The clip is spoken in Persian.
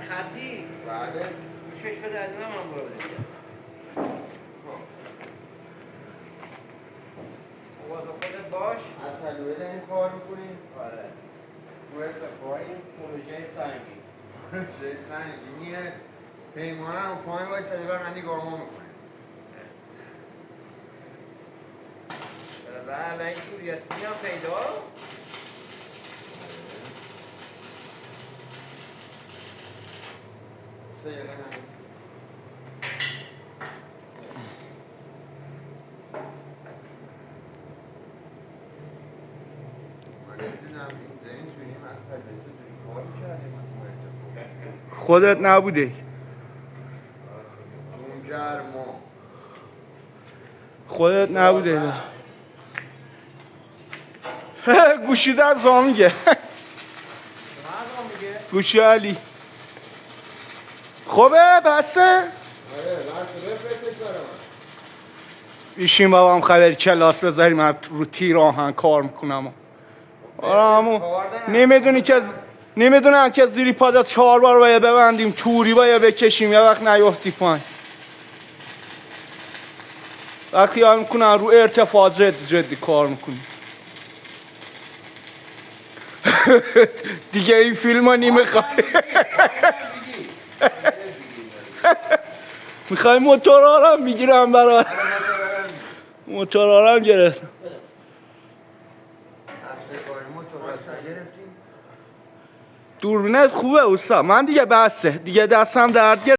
خطی بله. توشش بده از اینم هم برده خب خودت باش اصلا بده این کار میکنیم. آره رو ارتفاعی پروژه سنگی پروژه سنگینیه. پیمانم پایین وایساده بر من نگاه ما میکنه. به نظر الان این توریتی هم پیدا سیاره همین. من نمیدونم این زمین توی این مسئله چجوری کار میکردیم از اون ارتفاع. خودت نبوده اون گرما خودت نبوده گوشی در زامیگه گوشی علی خوبه بسه آره لحظه بفرستش برام. ایشین بابام خبر کلاس بذاریم من رو تیر آهن کار میکنم آرامو نمیدونن که زیری پادا 4 بار باید ببندیم توری باید بکشیم یه وقت نیفتی پایین و خیال میکنن رو ارتفاع جدی کار میکنیم دیگه این فیلم ها نمیخوای میخوای موتورها رو میگیرم برای موتورها رو گرفتم دوربینت خوبه اوستا من دیگه بسته دیگه دستم درد گرفت